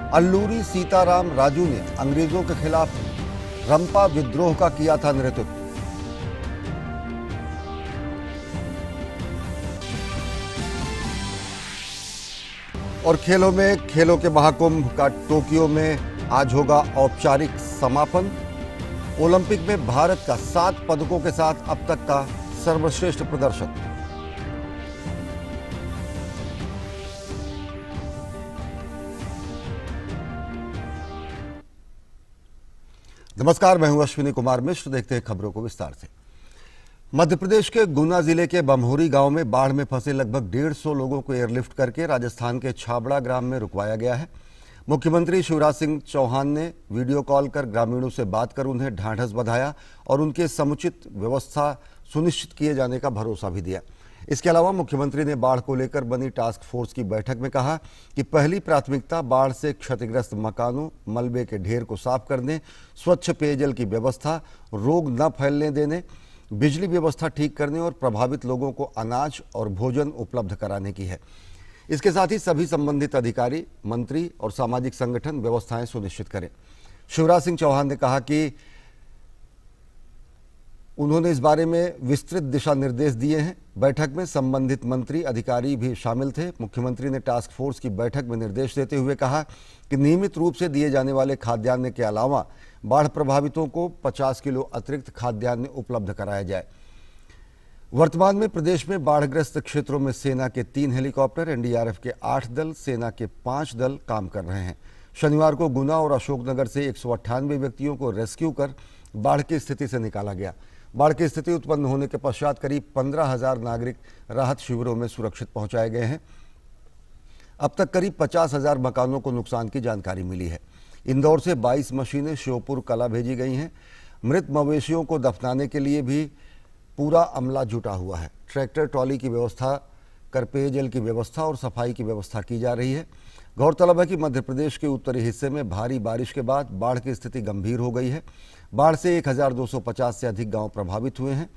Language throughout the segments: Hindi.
अल्लूरी सीताराम राजू ने अंग्रेजों के खिलाफ रंपा विद्रोह का किया था नेतृत्व। और खेलों के महाकुंभ का टोक्यो में आज होगा औपचारिक समापन। ओलंपिक में भारत का 7 पदकों के साथ अब तक का सर्वश्रेष्ठ प्रदर्शन। नमस्कार, मैं हूं अश्विनी कुमार मिश्र। देखते हैं खबरों को विस्तार से। मध्य प्रदेश के गुना जिले के बमहोरी गांव में बाढ़ में फंसे लगभग 150 लोगों को एयरलिफ्ट करके राजस्थान के छाबड़ा ग्राम में रुकवाया गया है। मुख्यमंत्री शिवराज सिंह चौहान ने वीडियो कॉल कर ग्रामीणों से बात कर उन्हें ढांढस बंधाया और उनके समुचित व्यवस्था सुनिश्चित किए जाने का भरोसा भी दिया। इसके अलावा मुख्यमंत्री ने बाढ़ को लेकर बनी टास्क फोर्स की बैठक में कहा कि पहली प्राथमिकता बाढ़ से क्षतिग्रस्त मकानों, मलबे के ढेर को साफ करने, स्वच्छ पेयजल की व्यवस्था, रोग न फैलने देने, बिजली व्यवस्था ठीक करने और प्रभावित लोगों को अनाज और भोजन उपलब्ध कराने की है। इसके साथ ही सभी संबंधित अधिकारी, मंत्री और सामाजिक संगठन व्यवस्थाएं सुनिश्चित करें। शिवराज सिंह चौहान ने कहा कि उन्होंने इस बारे में विस्तृत दिशा निर्देश दिए हैं। बैठक में संबंधित मंत्री, अधिकारी भी शामिल थे। मुख्यमंत्री ने टास्क फोर्स की बैठक में निर्देश देते हुए कहा कि नियमित रूप से दिए जाने वाले खाद्यान्न के अलावा बाढ़ प्रभावितों को 50 किलो अतिरिक्त खाद्यान्न उपलब्ध कराया जाए। वर्तमान में प्रदेश में बाढ़ग्रस्त क्षेत्रों में सेना के 3 हेलीकॉप्टर, एनडीआरएफ के 8 दल, सेना के 5 दल काम कर रहे हैं। शनिवार को गुना और अशोकनगर से 198 व्यक्तियों को रेस्क्यू कर बाढ़ की स्थिति से निकाला गया। बाढ़ की स्थिति उत्पन्न होने के पश्चात करीब 15,000 नागरिक राहत शिविरों में सुरक्षित पहुंचाए गए हैं। अब तक करीब 50,000 मकानों को नुकसान की जानकारी मिली है। इंदौर से 22 मशीनें श्योपुर कला भेजी गई हैं। मृत मवेशियों को दफनाने के लिए भी पूरा अमला जुटा हुआ है। ट्रैक्टर ट्रॉली की व्यवस्था कर पेयजल की व्यवस्था और सफाई की व्यवस्था की जा रही है। गौरतलब है कि मध्य प्रदेश के उत्तरी हिस्से में भारी बारिश के बाद बाढ़ की स्थिति गंभीर हो गई है। बाढ़ से 1250 से अधिक गांव प्रभावित हुए हैं।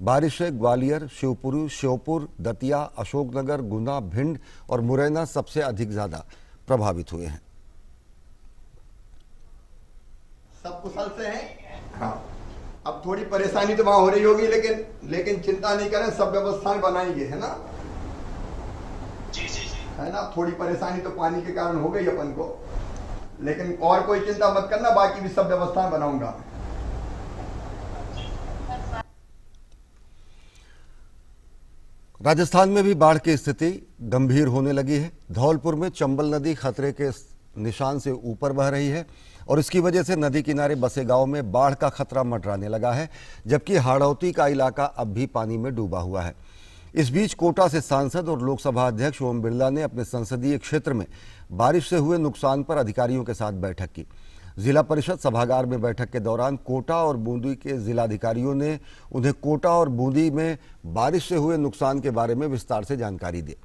बारिश से ग्वालियर, शिवपुरी, श्योपुर, दतिया, अशोकनगर, गुना, भिंड और मुरैना सबसे अधिक ज्यादा प्रभावित हुए हैं। सब कुशल से हैं। हाँ, अब थोड़ी परेशानी तो वहां हो रही होगी, लेकिन चिंता नहीं करें, सब व्यवस्थाएं बनाएंगे, है ना? जी जी जी, है ना? थोड़ी परेशानी तो पानी के कारण हो गई अपन को, लेकिन और कोई चिंता मत करना, बाकी भी सब व्यवस्थाएं बनाऊंगा। राजस्थान में भी बाढ़ की स्थिति गंभीर होने लगी है। धौलपुर में चंबल नदी खतरे के निशान से ऊपर बह रही है और इसकी वजह से नदी किनारे बसे गांव में बाढ़ का खतरा मंडराने लगा है, जबकि हाड़ौती का इलाका अब भी पानी में डूबा हुआ है। इस बीच कोटा से सांसद और लोकसभा अध्यक्ष ओम बिरला ने अपने संसदीय क्षेत्र में बारिश से हुए नुकसान पर अधिकारियों के साथ बैठक की। जिला परिषद सभागार में बैठक के दौरान कोटा और बूंदी के जिलाधिकारियों ने उन्हें कोटा और बूंदी में बारिश से हुए नुकसान के बारे में विस्तार से जानकारी दी।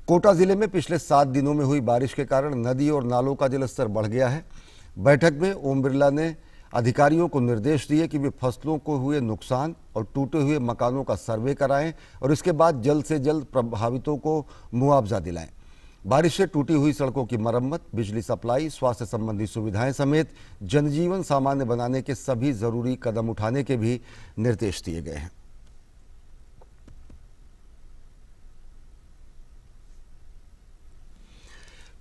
कोटा जिले में पिछले 7 दिनों में हुई बारिश के कारण नदी और नालों का जलस्तर बढ़ गया है। बैठक में ओम बिरला ने अधिकारियों को निर्देश दिए कि वे फसलों को हुए नुकसान और टूटे हुए मकानों का सर्वे कराएं और इसके बाद जल्द से जल्द प्रभावितों को मुआवजा दिलाएं। बारिश से टूटी हुई सड़कों की मरम्मत, बिजली सप्लाई, स्वास्थ्य संबंधी सुविधाएं समेत जनजीवन सामान्य बनाने के सभी जरूरी कदम उठाने के भी निर्देश दिए गए हैं।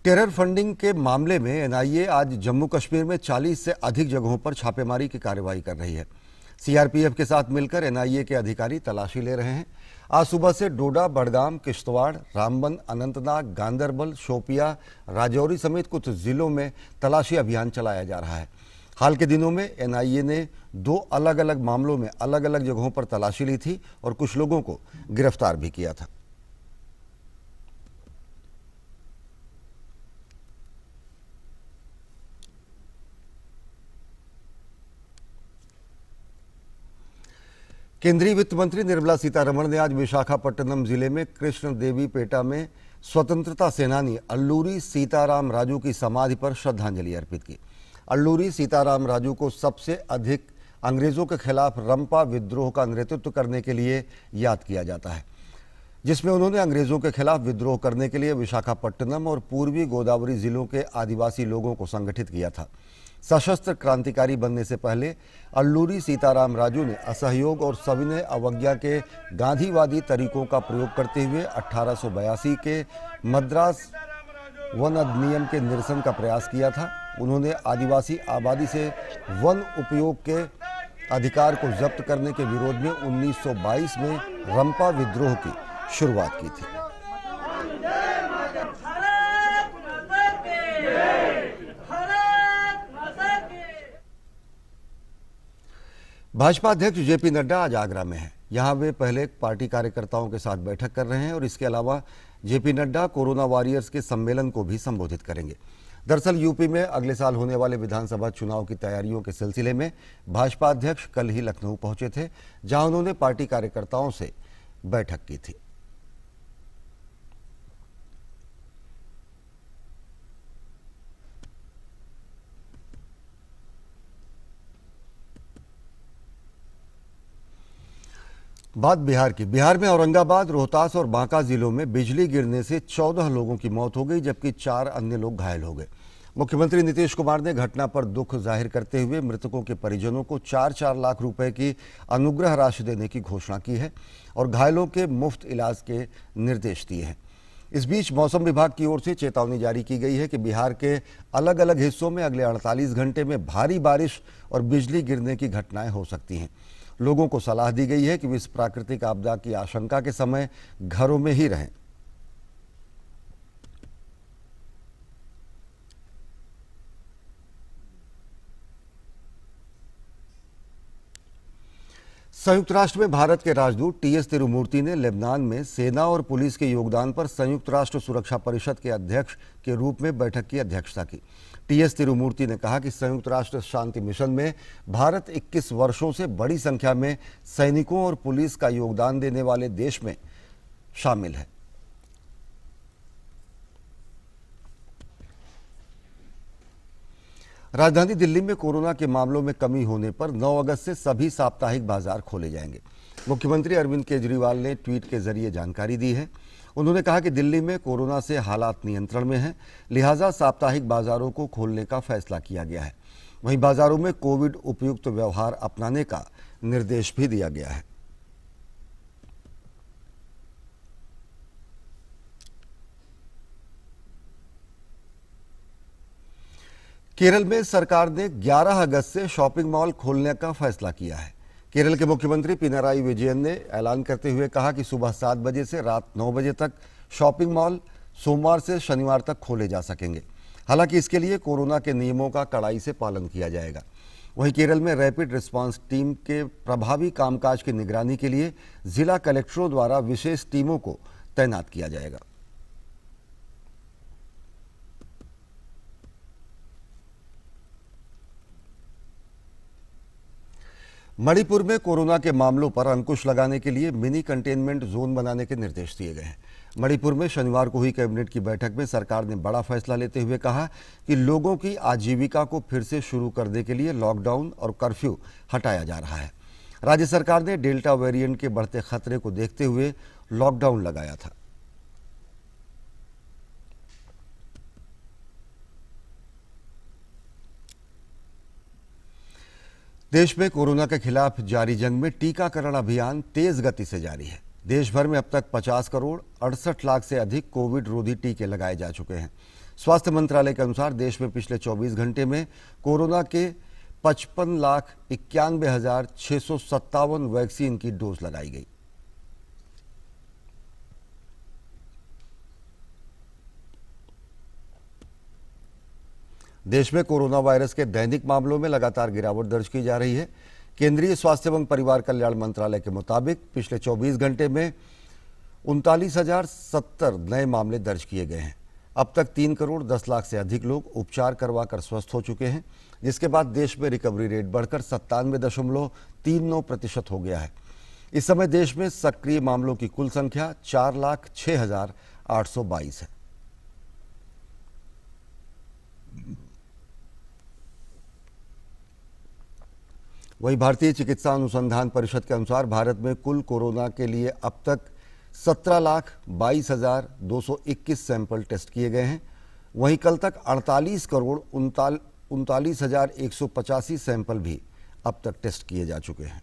टेरर फंडिंग के मामले में एनआईए आज जम्मू कश्मीर में 40 से अधिक जगहों पर छापेमारी की कार्रवाई कर रही है। सीआरपीएफ के साथ मिलकर एनआईए के अधिकारी तलाशी ले रहे हैं। आज सुबह से डोडा, बडगाम, किश्तवाड़, रामबन, अनंतनाग, गांदरबल, शोपिया, राजौरी समेत कुछ जिलों में तलाशी अभियान चलाया जा रहा है। हाल के दिनों में एनआईए ने 2 अलग अलग मामलों में अलग अलग जगहों पर तलाशी ली थी और कुछ लोगों को गिरफ्तार भी किया था। केंद्रीय वित्त मंत्री निर्मला सीतारमण ने आज विशाखापट्टनम जिले में कृष्ण देवी पेटा में स्वतंत्रता सेनानी अल्लूरी सीताराम राजू की समाधि पर श्रद्धांजलि अर्पित की। अल्लूरी सीताराम राजू को सबसे अधिक अंग्रेजों के खिलाफ रंपा विद्रोह का नेतृत्व करने के लिए याद किया जाता है। जिसमें उन्होंने अंग्रेजों के खिलाफ विद्रोह करने के लिए विशाखापट्टनम और पूर्वी गोदावरी जिलों के आदिवासी लोगों को संगठित किया था। सशस्त्र क्रांतिकारी बनने से पहले अल्लूरी सीताराम राजू ने असहयोग और सविनय अवज्ञा के गांधीवादी तरीकों का प्रयोग करते हुए 1882 के मद्रास वन अधिनियम के निरसन का प्रयास किया था। उन्होंने आदिवासी आबादी से वन उपयोग के अधिकार को जब्त करने के विरोध में 1922 में रंपा विद्रोह की शुरुआत की थी। भाजपा अध्यक्ष जेपी नड्डा आज आगरा में हैं। यहां वे पहले पार्टी कार्यकर्ताओं के साथ बैठक कर रहे हैं और इसके अलावा जेपी नड्डा कोरोना वॉरियर्स के सम्मेलन को भी संबोधित करेंगे। दरअसल यूपी में अगले साल होने वाले विधानसभा चुनाव की तैयारियों के सिलसिले में भाजपा अध्यक्ष कल ही लखनऊ पहुंचे थे, जहां उन्होंने पार्टी कार्यकर्ताओं से बैठक की थी। बात बिहार की। बिहार में औरंगाबाद, रोहतास और बांका जिलों में बिजली गिरने से 14 लोगों की मौत हो गई, जबकि 4 अन्य लोग घायल हो गए। मुख्यमंत्री नीतीश कुमार ने घटना पर दुख जाहिर करते हुए मृतकों के परिजनों को 4-4 लाख रुपए की अनुग्रह राशि देने की घोषणा की है और घायलों के मुफ्त इलाज के निर्देश दिए हैं। इस बीच मौसम विभाग की ओर से चेतावनी जारी की गई है कि बिहार के अलग अलग हिस्सों में अगले 48 घंटे में भारी बारिश और बिजली गिरने की घटनाएं हो सकती हैं। लोगों को सलाह दी गई है कि वे इस प्राकृतिक आपदा की आशंका के समय घरों में ही रहें। संयुक्त राष्ट्र में भारत के राजदूत टीएस तिरुमूर्ति ने लेबनान में सेना और पुलिस के योगदान पर संयुक्त राष्ट्र सुरक्षा परिषद के अध्यक्ष के रूप में बैठक की अध्यक्षता की। टीएस तिरुमूर्ति ने कहा कि संयुक्त राष्ट्र शांति मिशन में भारत 21 वर्षों से बड़ी संख्या में सैनिकों और पुलिस का योगदान देने वाले देश में शामिल है। राजधानी दिल्ली में कोरोना के मामलों में कमी होने पर 9 अगस्त से सभी साप्ताहिक बाजार खोले जाएंगे। मुख्यमंत्री अरविंद केजरीवाल ने ट्वीट के जरिए जानकारी दी है। उन्होंने कहा कि दिल्ली में कोरोना से हालात नियंत्रण में हैं, लिहाजा साप्ताहिक बाजारों को खोलने का फैसला किया गया है। वहीं बाजारों में कोविड उपयुक्त व्यवहार अपनाने का निर्देश भी दिया गया है। केरल में सरकार ने 11 अगस्त से शॉपिंग मॉल खोलने का फैसला किया है। केरल के मुख्यमंत्री पिनाराई विजयन ने ऐलान करते हुए कहा कि सुबह 7 बजे से रात 9 बजे तक शॉपिंग मॉल सोमवार से शनिवार तक खोले जा सकेंगे। हालांकि इसके लिए कोरोना के नियमों का कड़ाई से पालन किया जाएगा। वहीं केरल में रैपिड रिस्पांस टीम के प्रभावी कामकाज की निगरानी के लिए जिला कलेक्टरों द्वारा विशेष टीमों को तैनात किया जाएगा। मणिपुर में कोरोना के मामलों पर अंकुश लगाने के लिए मिनी कंटेनमेंट जोन बनाने के निर्देश दिए गए हैं। मणिपुर में शनिवार को हुई कैबिनेट की बैठक में सरकार ने बड़ा फैसला लेते हुए कहा कि लोगों की आजीविका को फिर से शुरू करने के लिए लॉकडाउन और कर्फ्यू हटाया जा रहा है। राज्य सरकार ने डेल्टा वेरिएंट के बढ़ते खतरे को देखते हुए लॉकडाउन लगाया था। देश में कोरोना के खिलाफ जारी जंग में टीकाकरण अभियान तेज गति से जारी है। देश भर में अब तक 50 करोड़ 68 लाख से अधिक कोविड रोधी टीके लगाए जा चुके हैं। स्वास्थ्य मंत्रालय के अनुसार देश में पिछले 24 घंटे में कोरोना के 55,91,657 वैक्सीन की डोज लगाई गई। देश में कोरोना वायरस के दैनिक मामलों में लगातार गिरावट दर्ज की जा रही है। केंद्रीय स्वास्थ्य एवं परिवार कल्याण मंत्रालय के मुताबिक पिछले 24 घंटे में 39,070 नए मामले दर्ज किए गए हैं। अब तक 3 करोड़ 10 लाख से अधिक लोग उपचार करवाकर स्वस्थ हो चुके हैं, जिसके बाद देश में रिकवरी रेट बढ़कर 97.39% हो गया है। इस समय देश में सक्रिय मामलों की कुल संख्या 4,06,822 है। वहीं भारतीय चिकित्सा अनुसंधान परिषद के अनुसार भारत में कुल कोरोना के लिए अब तक 17,22,221 सैंपल टेस्ट किए गए हैं। वहीं कल तक 48,39,185 सैंपल भी अब तक टेस्ट किए जा चुके हैं।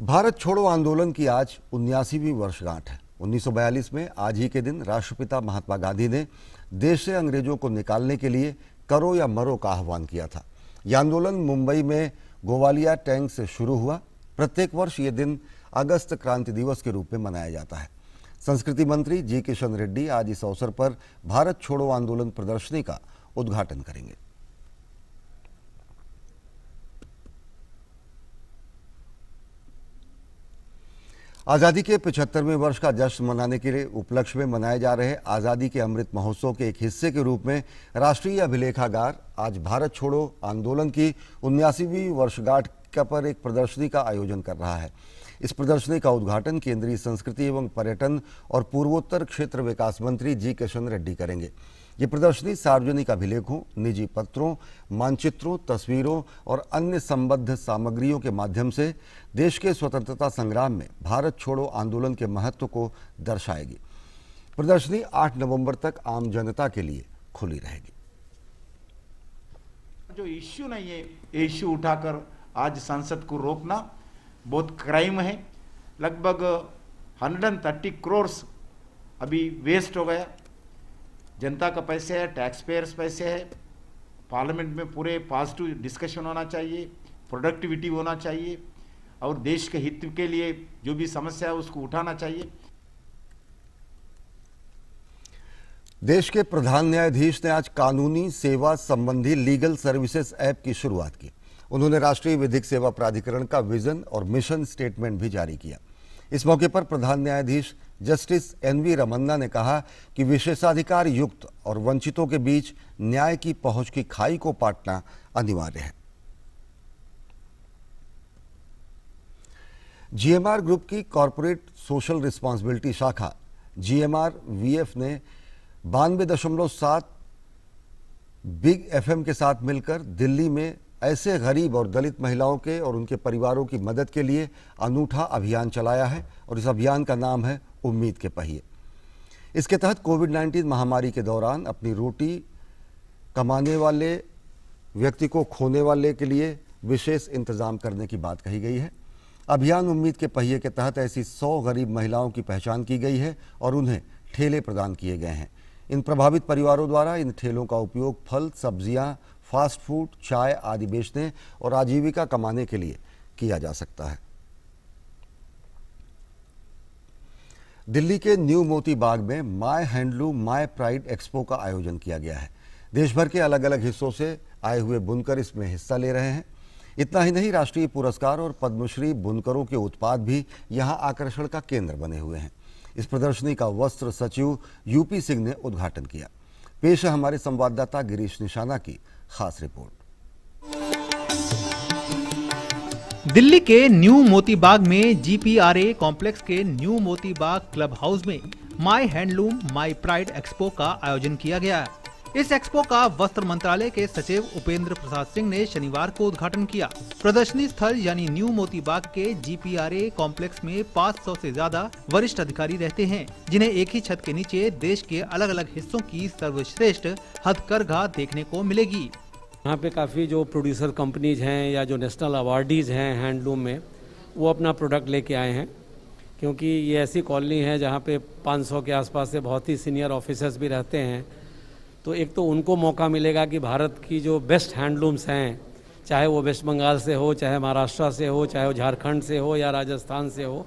भारत छोड़ो आंदोलन की आज 79वीं वर्षगांठ है। 1942 में आज ही के दिन राष्ट्रपिता महात्मा गांधी ने देश से अंग्रेजों को निकालने के लिए करो या मरो का आह्वान किया था। यह आंदोलन मुंबई में गोवालिया टैंक से शुरू हुआ। प्रत्येक वर्ष ये दिन अगस्त क्रांति दिवस के रूप में मनाया जाता है। संस्कृति मंत्री जी किशन रेड्डी आज इस अवसर पर भारत छोड़ो आंदोलन प्रदर्शनी का उद्घाटन करेंगे। आज़ादी के 75वें वर्ष का जश्न मनाने के लिए उपलक्ष्य में मनाए जा रहे आज़ादी के अमृत महोत्सव के एक हिस्से के रूप में राष्ट्रीय अभिलेखागार आज भारत छोड़ो आंदोलन की 79वीं वर्षगांठ पर एक प्रदर्शनी का आयोजन कर रहा है। इस प्रदर्शनी का उद्घाटन केंद्रीय संस्कृति एवं पर्यटन और पूर्वोत्तर क्षेत्र विकास मंत्री जी किशन रेड्डी करेंगे। ये प्रदर्शनी सार्वजनिक अभिलेखों, निजी पत्रों, मानचित्रों, तस्वीरों और अन्य संबद्ध सामग्रियों के माध्यम से देश के स्वतंत्रता संग्राम में भारत छोड़ो आंदोलन के महत्व को दर्शाएगी। प्रदर्शनी 8 नवंबर तक आम जनता के लिए खुली रहेगी। जो इश्यू नहीं है, ये इश्यू उठाकर आज संसद को रोकना बहुत क्राइम है। लगभग 130 करोड़ अभी वेस्ट हो गया। जनता का पैसे है, टैक्स पेयर्स पैसे है। पार्लियामेंट में पूरे पॉजिटिव डिस्कशन होना चाहिए, प्रोडक्टिविटी होना चाहिए और देश के हित के लिए जो भी समस्या है उसको उठाना चाहिए। देश के प्रधान न्यायाधीश ने आज कानूनी सेवा संबंधी लीगल सर्विसेज ऐप की शुरुआत की। उन्होंने राष्ट्रीय विधिक सेवा प्राधिकरण का विजन और मिशन स्टेटमेंट भी जारी किया। इस मौके पर प्रधान न्यायाधीश जस्टिस एनवी रमन्ना ने कहा कि विशेषाधिकार युक्त और वंचितों के बीच न्याय की पहुंच की खाई को पाटना अनिवार्य है। जीएमआर ग्रुप की कॉरपोरेट सोशल रिस्पांसिबिलिटी शाखा जीएमआर वीएफ ने 92.7 बिग एफएम के साथ मिलकर दिल्ली में ऐसे गरीब और दलित महिलाओं के और उनके परिवारों की मदद के लिए अनूठा अभियान चलाया है और इस अभियान का नाम है उम्मीद के पहिए। इसके तहत कोविड-19 महामारी के दौरान अपनी रोटी कमाने वाले व्यक्ति को खोने वाले के लिए विशेष इंतजाम करने की बात कही गई है। अभियान उम्मीद के पहिए के तहत ऐसी 100 गरीब महिलाओं की पहचान की गई है और उन्हें ठेले प्रदान किए गए हैं। इन प्रभावित परिवारों द्वारा इन ठेलों का उपयोग फल, सब्जियां, फास्ट फूड, चाय आदि बेचने और आजीविका कमाने के लिए किया जा सकता है। दिल्ली के न्यू मोती बाग में my handloom my pride expo का आयोजन किया गया है। देश भर के अलग अलग हिस्सों से आए हुए बुनकर इसमें हिस्सा ले रहे हैं। इतना ही नहीं, राष्ट्रीय पुरस्कार और पद्मश्री बुनकरों के उत्पाद भी यहां आकर्षण का केंद्र बने हुए हैं। इस प्रदर्शनी का वस्त्र सचिव यूपी सिंह ने उद्घाटन किया। पेश है हमारे संवाददाता गिरीश निशाना की खास रिपोर्ट। दिल्ली के न्यू मोती बाग में जीपीआरए कॉम्प्लेक्स के new Moti Bagh club house में my handloom my pride expo का आयोजन किया गया। इस एक्सपो का वस्त्र मंत्रालय के सचिव उपेंद्र प्रसाद सिंह ने शनिवार को उद्घाटन किया। प्रदर्शनी स्थल यानी न्यू मोती बाग के जीपीआरए कॉम्प्लेक्स में 500 से ज्यादा वरिष्ठ अधिकारी रहते हैं, जिन्हें एक ही छत के नीचे देश के अलग अलग हिस्सों की सर्वश्रेष्ठ हथकरघा देखने को मिलेगी। यहाँ पे काफ़ी जो प्रोड्यूसर कंपनीज हैं या जो नेशनल अवार्डीज हैं हैंडलूम में, वो अपना प्रोडक्ट लेके आए हैं, क्योंकि ये ऐसी कॉलोनी है जहाँ पे 500 के आसपास से बहुत ही सीनियर ऑफिसर्स भी रहते हैं। तो एक तो उनको मौका मिलेगा कि भारत की जो बेस्ट हैंडलूम्स हैं, चाहे वो वेस्ट बंगाल से हो, चाहे महाराष्ट्र से हो, चाहे वो झारखंड से हो या राजस्थान से हो,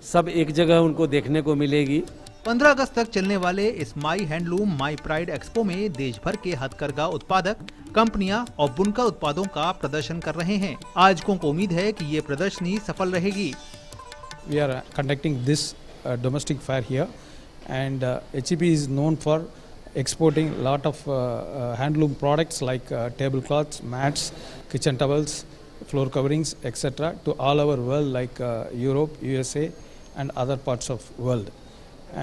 सब एक जगह उनको देखने को मिलेगी। 15 अगस्त तक चलने वाले is my handloom my pride expo में देश भर के हथकरघा उत्पादक, कंपनियां और बुनकर उत्पादों का प्रदर्शन कर रहे हैं। आयोजकों को उम्मीद है कि ये प्रदर्शनी सफल रहेगी। We are conducting this domestic fair here, and HEP is known for exporting a lot of handloom products like tablecloths, mats, kitchen towels, floor coverings, etc. to all over world like Europe, USA and other parts of world.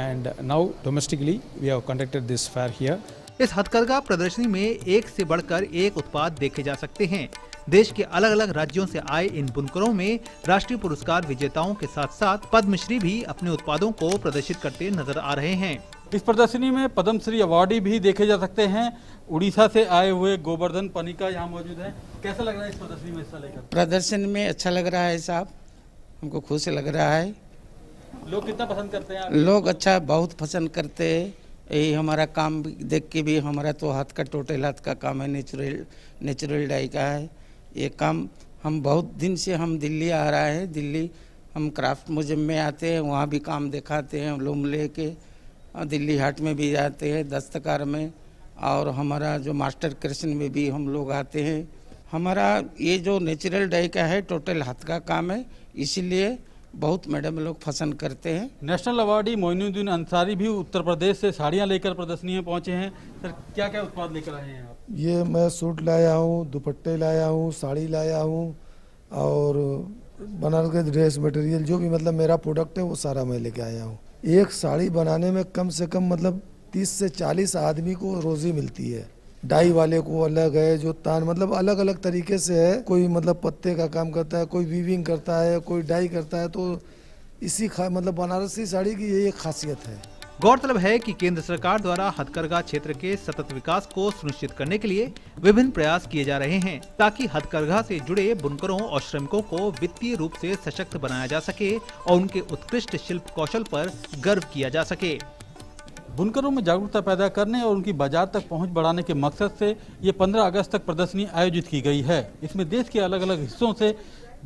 And now domestically we have conducted this fair here. इस हथकरघा प्रदर्शनी में एक से बढ़कर एक उत्पाद देखे जा सकते हैं। देश के अलग अलग राज्यों से आए इन बुनकरों में राष्ट्रीय पुरस्कार विजेताओं के साथ साथ पद्मश्री भी अपने उत्पादों को प्रदर्शित करते नजर आ रहे हैं। इस प्रदर्शनी में पद्मश्री अवार्डी भी देखे जा सकते हैं। उड़ीसा से आए हुए गोवर्धन पनिका यहाँ मौजूद है। कैसा लग रहा है इस प्रदर्शनी में हिस्सा लेकर? प्रदर्शन में अच्छा लग रहा है साहब, हमको खुश लग रहा है। लोग कितना पसंद करते हैं? लोग अच्छा बहुत पसंद करते हैं। यही हमारा काम देख के भी, हमारा तो हाथ का टोटल हाथ का काम है, नेचुरल डाई का है ये काम। हम बहुत दिन से हम दिल्ली आ रहा है, दिल्ली हम क्राफ्ट म्यूजियम में आते हैं, वहाँ भी काम दिखाते हैं लूम लेके। दिल्ली हाट में भी जाते हैं दस्तकार में, और हमारा जो मास्टर कृष्ण में भी हम लोग आते हैं। हमारा ये जो नेचुरल डाई का है टोटल हाथ का काम है, इसीलिए बहुत मैडम लोग पसंद करते हैं। नेशनल अवार्डी मोइनुद्दीन अंसारी भी उत्तर प्रदेश से साड़ियाँ लेकर प्रदर्शनी में पहुँचे हैं। सर, क्या क्या उत्पाद लेकर आए हैं आप? ये मैं सूट लाया हूँ, दुपट्टे लाया हूँ, साड़ी लाया हूँ, और बनारस के ड्रेस मटेरियल जो भी मतलब मेरा प्रोडक्ट है वो सारा मैं लेके आया हूँ। एक साड़ी बनाने में कम से कम मतलब 30 से 40 आदमी को रोजी मिलती है। डाई वाले को अलग है, जो तान मतलब अलग अलग तरीके से है। कोई मतलब पत्ते का काम करता है, कोई वीविंग करता है, कोई डाई करता है। तो इसी मतलब बनारसी साड़ी की ये एक खासियत है। गौरतलब है कि केंद्र सरकार द्वारा हथकरघा क्षेत्र के सतत विकास को सुनिश्चित करने के लिए विभिन्न प्रयास किए जा रहे हैं, ताकि हथकरघा से जुड़े बुनकरों और श्रमिकों को वित्तीय रूप से सशक्त बनाया जा सके और उनके उत्कृष्ट शिल्प कौशल पर गर्व किया जा सके। बुनकरों में जागरूकता पैदा करने और उनकी बाजार तक पहुंच बढ़ाने के मकसद से ये 15 अगस्त तक प्रदर्शनी आयोजित की गई है। इसमें देश के अलग अलग हिस्सों से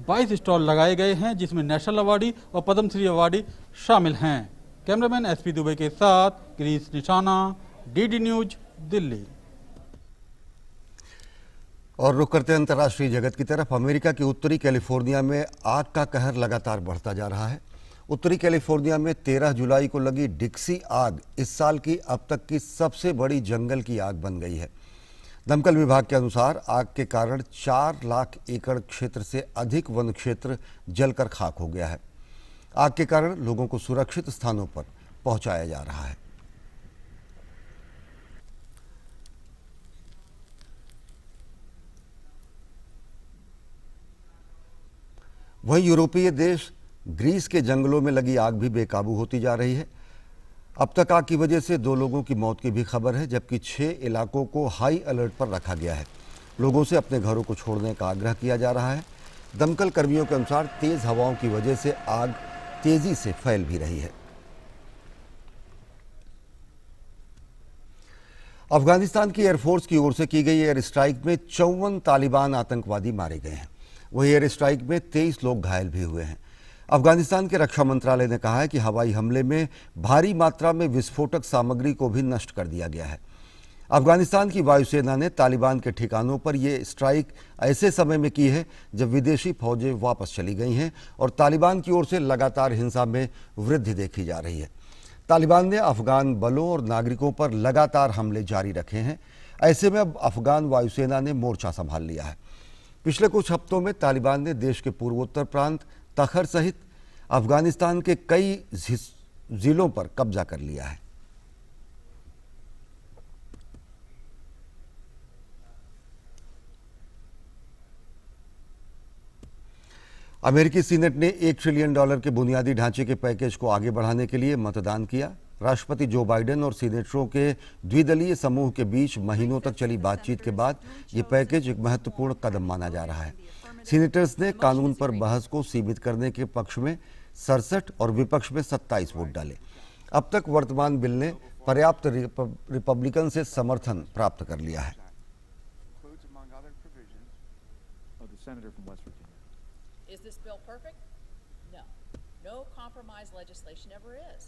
22 स्टॉल लगाए गए हैं, जिसमें नेशनल अवार्डी और पद्मश्री अवार्डी शामिल हैं। कैमरामैन एसपी दुबे के साथ गिरीश निशाना, डीडी न्यूज, दिल्ली। और रुक करते हैं अंतर्राष्ट्रीय जगत की तरफ। अमेरिका के उत्तरी कैलिफोर्निया में आग का कहर लगातार बढ़ता जा रहा है। उत्तरी कैलिफोर्निया में 13 जुलाई को लगी डिक्सी आग इस साल की अब तक की सबसे बड़ी जंगल की आग बन गई है। दमकल विभाग के अनुसार आग के कारण 4 लाख एकड़ क्षेत्र से अधिक वन क्षेत्र जलकर खाक हो गया है। आग के कारण लोगों को सुरक्षित स्थानों पर पहुंचाया जा रहा है। वहीं यूरोपीय देश ग्रीस के जंगलों में लगी आग भी बेकाबू होती जा रही है। अब तक आग की वजह से 2 लोगों की मौत की भी खबर है, जबकि 6 इलाकों को हाई अलर्ट पर रखा गया है। लोगों से अपने घरों को छोड़ने का आग्रह किया जा रहा है। दमकल कर्मियों के अनुसार तेज हवाओं की वजह से आग तेजी से फैल भी रही है। अफगानिस्तान की एयरफोर्स की ओर से की गई एयर स्ट्राइक में 54 तालिबान आतंकवादी मारे गए हैं। वहीं एयर स्ट्राइक में 23 लोग घायल भी हुए हैं। अफगानिस्तान के रक्षा मंत्रालय ने कहा है कि हवाई हमले में भारी मात्रा में विस्फोटक सामग्री को भी नष्ट कर दिया गया है। अफगानिस्तान की वायुसेना ने तालिबान के ठिकानों पर यह स्ट्राइक ऐसे समय में की है जब विदेशी फौजें वापस चली गई हैं और तालिबान की ओर से लगातार हिंसा में वृद्धि देखी जा रही है। तालिबान ने अफगान बलों और नागरिकों पर लगातार हमले जारी रखे हैं। ऐसे में अब अफगान वायुसेना ने मोर्चा संभाल लिया है। पिछले कुछ हफ्तों में तालिबान ने देश के पूर्वोत्तर प्रांत तखर सहित अफगानिस्तान के कई जिलों पर कब्जा कर लिया है। अमेरिकी सीनेट ने $1 ट्रिलियन के बुनियादी ढांचे के पैकेज को आगे बढ़ाने के लिए मतदान किया। राष्ट्रपति जो बाइडेन और सीनेटरों के द्विदलीय समूह के बीच महीनों तक चली बातचीत के बाद ये पैकेज एक महत्वपूर्ण कदम माना जा रहा है। सीनेटर्स ने कानून पर बहस को सीमित करने के पक्ष में 67 और विपक्ष में 27 वोट डाले। अब तक वर्तमान बिल ने पर्याप्त रिपब्लिकन से समर्थन प्राप्त कर लिया है। Is this bill perfect? No. No compromise legislation ever is.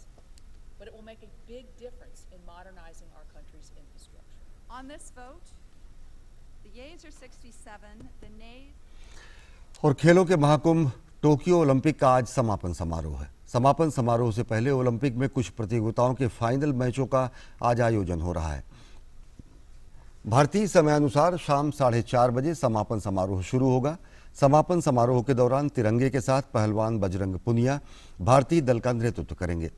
But it will make a big difference in modernizing our country's infrastructure. On this vote, the yeas are 67, the nays... और खेलों के महाकुंभ टोक्यो ओलंपिक का आज समापन समारोह है। समापन समारोह से पहले ओलंपिक में कुछ प्रतियोगिताओं के फाइनल मैचों का आज आयोजन हो रहा है। भारतीय समयानुसार शाम 4:30 बजे समापन समारोह शुरू होगा। समापन समारोह के दौरान तिरंगे के साथ पहलवान बजरंग पुनिया भारतीय दल का नेतृत्व करेंगे।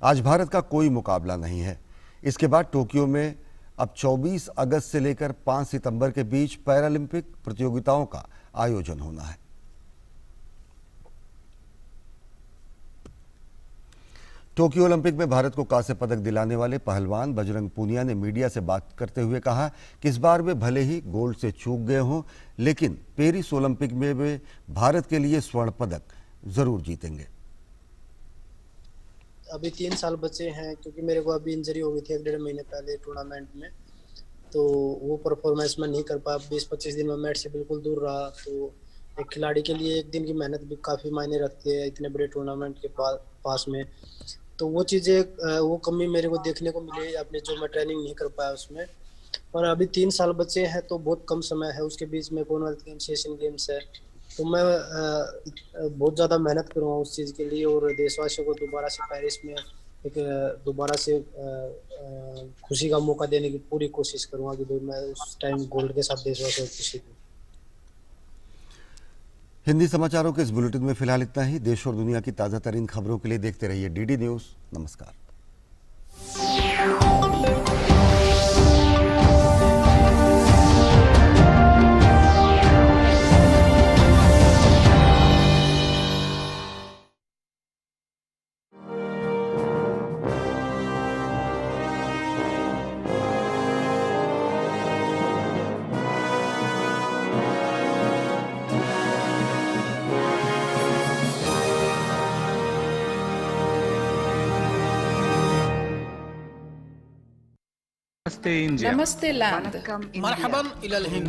आज भारत का कोई मुकाबला नहीं है। इसके बाद टोक्यो में अब 24 अगस्त से लेकर 5 सितंबर के बीच पैरालंपिक प्रतियोगिताओं का आयोजन होना है। टोक्यो ओलंपिक में भारत को कांस्य पदक दिलाने वाले पहलवान बजरंग पूनिया ने मीडिया से बात करते हुए कहा कि इस बार वे भले ही गोल्ड से चूक गए हों, लेकिन पेरिस ओलंपिक में वे भारत के लिए स्वर्ण पदक जरूर जीतेंगे। अभी 3 साल बचे हैं, क्योंकि मेरे को अभी इंजरी हो गई थी 1-1.5 महीने पहले टूर्नामेंट में, तो वो परफॉर्मेंस मैं नहीं कर पाया। 20-25 दिन में मैच से बिल्कुल दूर रहा। तो एक खिलाड़ी के लिए एक दिन की मेहनत भी काफ़ी मायने रखती है इतने बड़े टूर्नामेंट के पास में। तो वो चीज़ें, वो कमी मेरे को देखने को मिली अपने, जो मैं ट्रेनिंग नहीं कर पाया उसमें। और अभी 3 साल बचे हैं तो बहुत कम समय है, उसके बीच में कॉमनवेल्थ गेम्स, एशियन गेम्स है, तो मैं बहुत ज़्यादा मेहनत करूँगा उस चीज़ के लिए और देशवासियों को दोबारा से पेरिस में एक दोबारा से खुशी का मौका देने की पूरी कोशिश करूँगा कि भाई मैं उस टाइम गोल्ड के साथ देशवासियों को खुशी दूँ। हिंदी समाचारों के इस बुलेटिन में फिलहाल इतना ही। देश और दुनिया की ताज़ा तरीन खबरों के लिए देखते रहिए डीडी न्यूज़। नमस्कार। नमस्ते इंडिया। नमस्ते लैंड। मरहबन इलल हिंद।